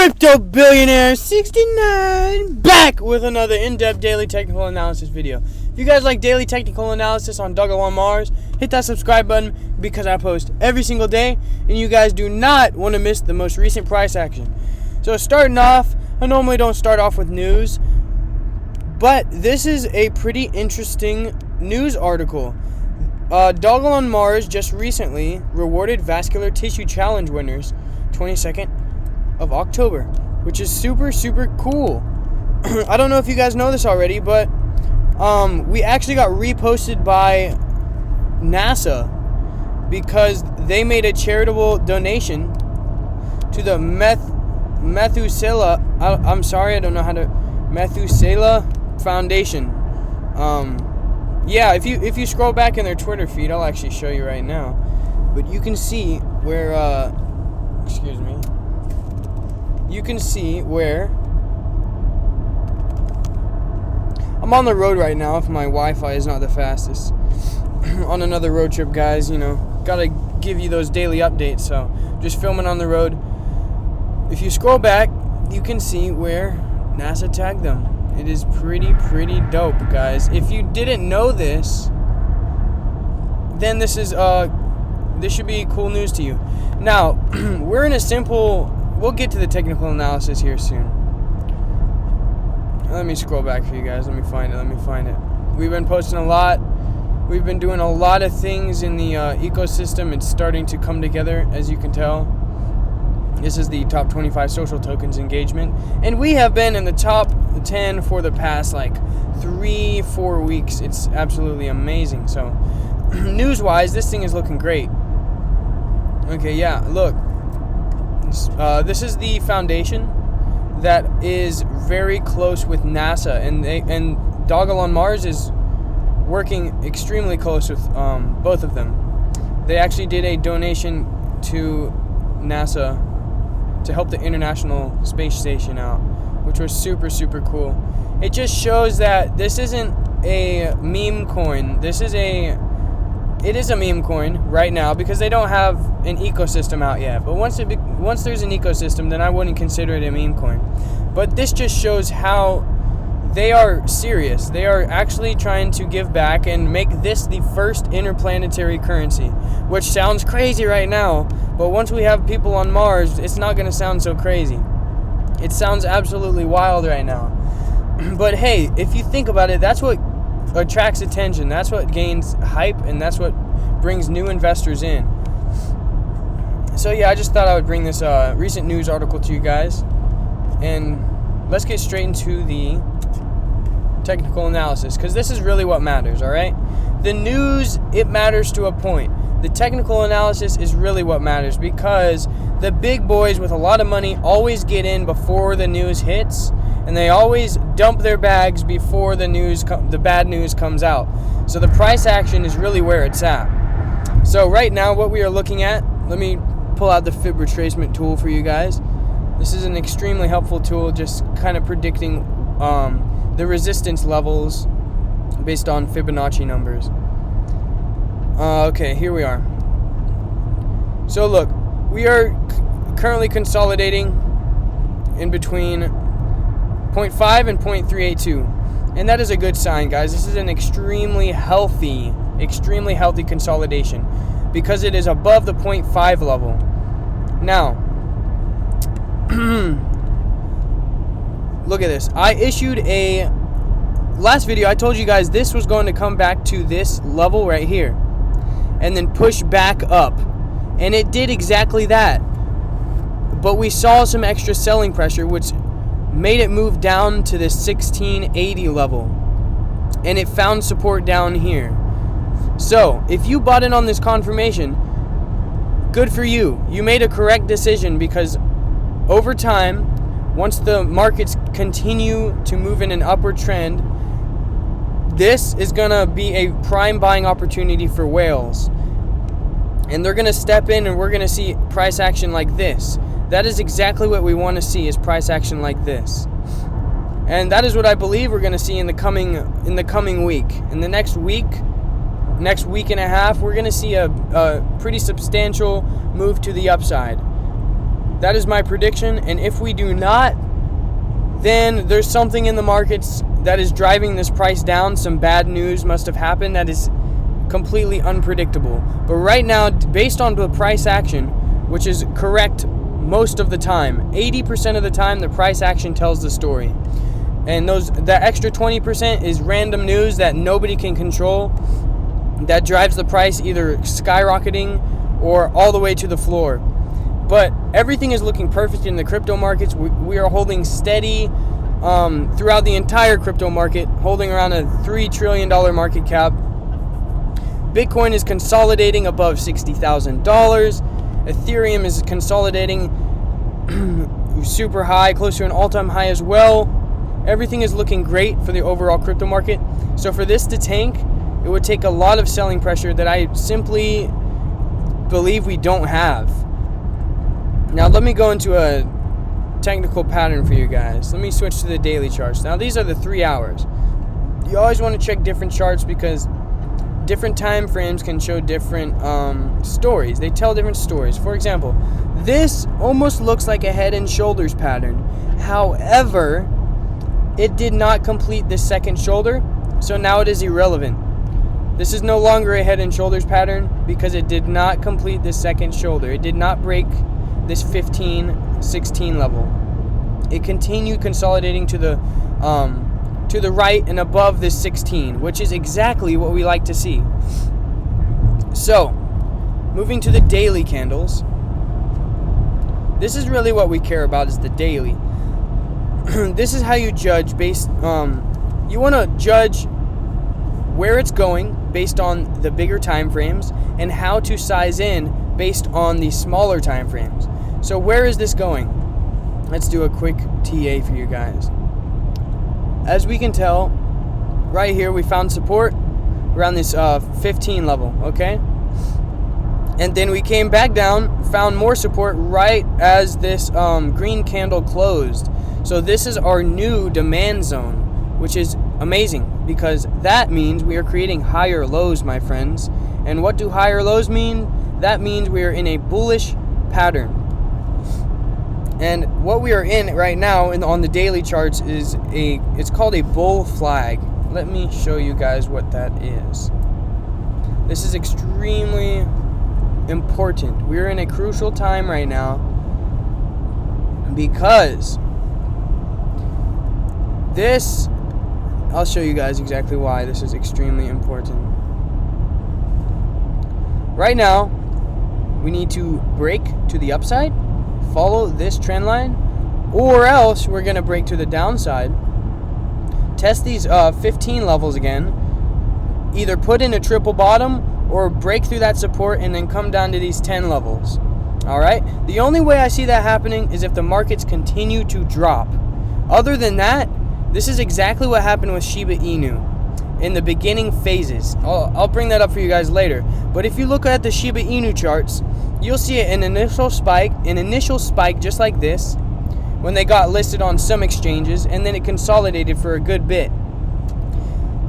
Crypto Billionaire 69 back with another in-depth daily technical analysis video. If you guys like daily technical analysis on DOGELON Mars, hit that subscribe button because I post every single day and you guys do not want to miss the most recent price action. So starting off, I normally don't start off with news, but this is a pretty interesting news article. DOGELON Mars just recently rewarded Vascular Tissue Challenge winners 22nd of October, which is super cool. I don't know if you guys know this already, but we actually got reposted by NASA because they made a charitable donation to the Methuselah Foundation. Yeah, if you scroll back in their Twitter feed, I'll actually show you right now, but you can see where I'm on the road right now if my Wi-Fi is not the fastest. On another road trip, guys, you know, gotta give you those daily updates, so just filming on the road. If you scroll back, you can see where NASA tagged them. It is pretty dope, guys. If you didn't know this, then this should be cool news to you. Now, we'll get to the technical analysis here soon. Let me scroll back for you guys. Let me find it. We've been posting a lot. We've been doing a lot of things in the ecosystem. It's starting to come together, as you can tell. This is the top 25 social tokens engagement. And we have been in the top 10 for the past, 3-4 weeks. It's absolutely amazing. So, news-wise, this thing is looking great. Okay, yeah, look. This is the foundation that is very close with NASA, and DOGELON Mars is working extremely close with both of them. They actually did a donation to NASA to help the International Space Station out, which was super cool. It just shows that this isn't a meme coin. It is a meme coin right now because they don't have an ecosystem out yet. But once there's an ecosystem, then I wouldn't consider it a meme coin. But this just shows how they are serious. They are actually trying to give back and make this the first interplanetary currency, which sounds crazy right now. But once we have people on Mars, it's not going to sound so crazy. It sounds absolutely wild right now. But hey, if you think about it, that's what attracts attention. That's what gains hype, and that's what brings new investors in. So yeah, I just thought I would bring this recent news article to you guys, and let's get straight into the technical analysis, because this is really what matters. All right, the news, it matters to a point. The technical analysis is really what matters, because the big boys with a lot of money always get in before the news hits, and they always dump their bags before the bad news comes out. So the price action is really where it's at. So right now, what we are looking at, let me pull out the fib retracement tool for you guys. This is an extremely helpful tool, just kind of predicting the resistance levels based on Fibonacci numbers. Okay, here we are. So look, we are currently consolidating in between 0.5 and 0.382, and that is a good sign, guys. This is an extremely healthy consolidation because it is above the 0.5 level. Now, look at this. I issued a last video. I told you guys this was going to come back to this level right here and then push back up, and it did exactly that. But we saw some extra selling pressure, which made it move down to this 1680 level, and it found support down here. So if you bought in on this confirmation, good for you. You made a correct decision, because over time, once the markets continue to move in an upward trend, this is gonna be a prime buying opportunity for whales, and they're gonna step in, and we're gonna see price action like this. That is exactly what we want to see, is price action like this. And that is what I believe we're going to see in the coming week. In the next week and a half, we're going to see a pretty substantial move to the upside. That is my prediction. And if we do not, then there's something in the markets that is driving this price down. Some bad news must have happened that is completely unpredictable. But right now, based on the price action, which is correct most of the time, 80% of the time, the price action tells the story. And that extra 20% is random news that nobody can control, that drives the price either skyrocketing or all the way to the floor. But everything is looking perfect in the crypto markets. We are holding steady throughout the entire crypto market, holding around a $3 trillion market cap. Bitcoin is consolidating above $60,000. Ethereum is consolidating super high, close to an all-time high as well. Everything is looking great for the overall crypto market. So for this to tank, it would take a lot of selling pressure that I simply believe we don't have. Now let me go into a technical pattern for you guys. Let me switch to the daily charts. Now these are the 3 hours. You always want to check different charts because different time frames can show different stories. They tell different stories. For example, this almost looks like a head and shoulders pattern. However, it did not complete the second shoulder, so now it is irrelevant. This is no longer a head and shoulders pattern because it did not complete the second shoulder. It did not break this 15, 16 level. It continued consolidating to the right and above this 16, which is exactly what we like to see. So, moving to the daily candles. This is really what we care about, is the daily. This is how you judge based you want to judge where it's going based on the bigger time frames and how to size in based on the smaller time frames. So where is this going? Let's do a quick TA for you guys. As we can tell, right here we found support around this 15 level, okay? And then we came back down, found more support right as this green candle closed. So this is our new demand zone, which is amazing because that means we are creating higher lows, my friends. And what do higher lows mean? That means we are in a bullish pattern. And what we are in right now on the daily charts is it's called a bull flag. Let me show you guys what that is. This is extremely important. We're in a crucial time right now because this, I'll show you guys exactly why this is extremely important. Right now, we need to break to the upside, follow this trend line, or else we're going to break to the downside, test these 15 levels again, either put in a triple bottom or break through that support and then come down to these 10 levels. Alright? The only way I see that happening is if the markets continue to drop. Other than that, this is exactly what happened with Shiba Inu in the beginning phases. I'll bring that up for you guys later. But if you look at the Shiba Inu charts, you'll see an initial spike just like this when they got listed on some exchanges, and then it consolidated for a good bit.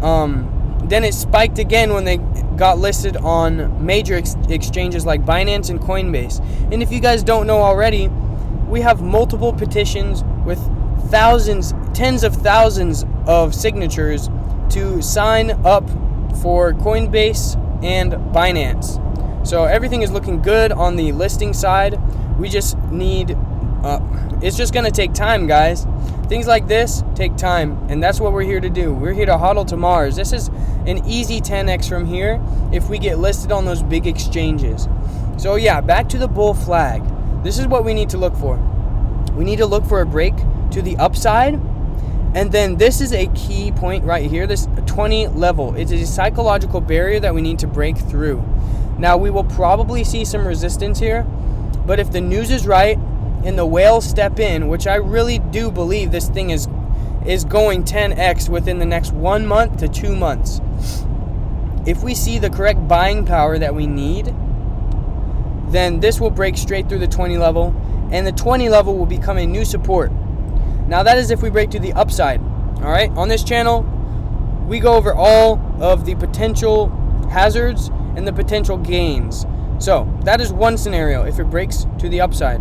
Then it spiked again when they got listed on major exchanges like Binance and Coinbase. And if you guys don't know already, we have multiple petitions with thousands, tens of thousands of signatures to sign up for Coinbase and Binance. So everything is looking good on the listing side. We just need, it's just going to take time, guys. Things like this take time, and that's what we're here to do. We're here to hodl to Mars. This is an easy 10x from here if we get listed on those big exchanges. So yeah, back to the bull flag. This is what we need to look for. We need to look for a break to the upside, and then this is a key point right here, this 20 level. It's a psychological barrier that we need to break through. Now we will probably see some resistance here, but if the news is right and the whales step in, which I really do believe this thing is going 10x within the next 1 month to 2 months. If we see the correct buying power that we need, then this will break straight through the 20 level, and the 20 level will become a new support. Now that is if we break to the upside. Alright, on this channel, we go over all of the potential hazards and the potential gains. So, that is one scenario if it breaks to the upside.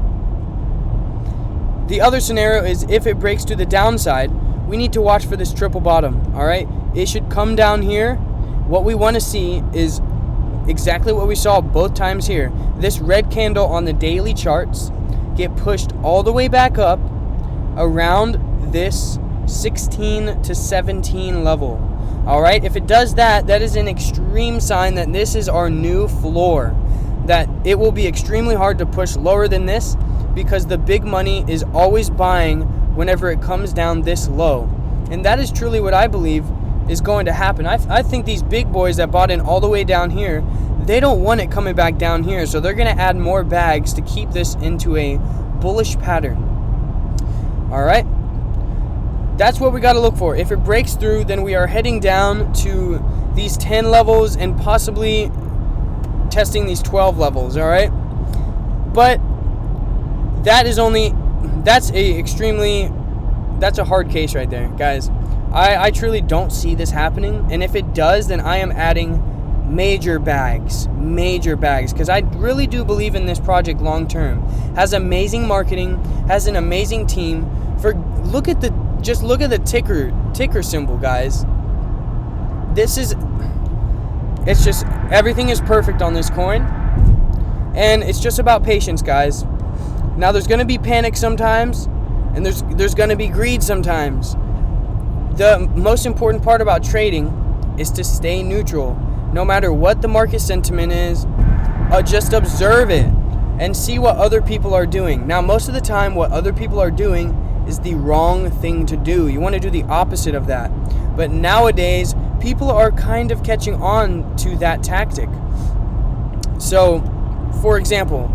The other scenario is if it breaks to the downside, we need to watch for this triple bottom, all right? It should come down here. What we want to see is exactly what we saw both times here. This red candle on the daily charts get pushed all the way back up around this 16 to 17 level. All right, if it does that, that is an extreme sign that this is our new floor, that it will be extremely hard to push lower than this because the big money is always buying whenever it comes down this low. And that is truly what I believe is going to happen. I think these big boys that bought in all the way down here, they don't want it coming back down here, so they're going to add more bags to keep this into a bullish pattern. All right, that's what we got to look for. If it breaks through, then we are heading down to these 10 levels and possibly testing these 12 levels. All right, but that's a hard case right there, guys. I truly don't see this happening, and if it does, then I am adding major bags, because I really do believe in this project long term. Has amazing marketing, has an amazing team. Look at the ticker symbol, guys. It's just everything is perfect on this coin, and it's just about patience, guys. Now there's gonna be panic sometimes, and there's gonna be greed sometimes. The most important part about trading is to stay neutral. No matter what the market sentiment is, just observe it and see what other people are doing. Now, most of the time, what other people are doing is the wrong thing to do. You want to do the opposite of that. But nowadays, people are kind of catching on to that tactic. So, for example,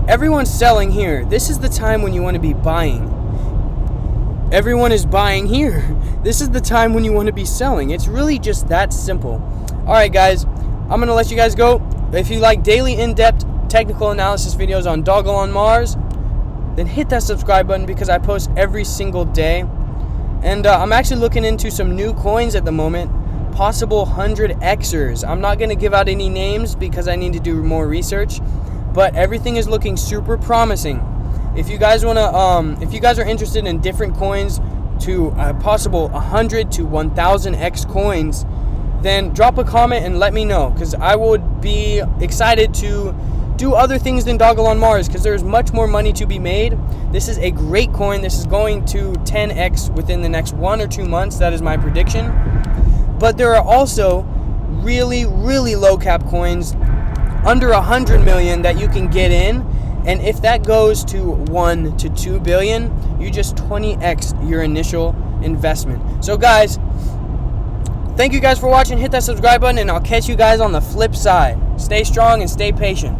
everyone's selling here. This is the time when you want to be buying. Everyone is buying here. This is the time when you want to be selling. It's really just that simple. All right, guys, I'm going to let you guys go. If you like daily in-depth technical analysis videos on DOGELON Mars, then hit that subscribe button because I post every single day. And I'm actually looking into some new coins at the moment, possible 100Xers. I'm not going to give out any names because I need to do more research, but everything is looking super promising. If you guys are interested in different coins to possible 100 to 1,000X coins, then drop a comment and let me know, because I would be excited to do other things than DOGELON Mars, because there's much more money to be made. This is a great coin. This is going to 10X within the next 1 or 2 months. That is my prediction. But there are also really, really low cap coins under 100 million that you can get in. And if that goes to 1 to 2 billion, you just 20x your initial investment. So guys, thank you guys for watching. Hit that subscribe button, and I'll catch you guys on the flip side. Stay strong and stay patient.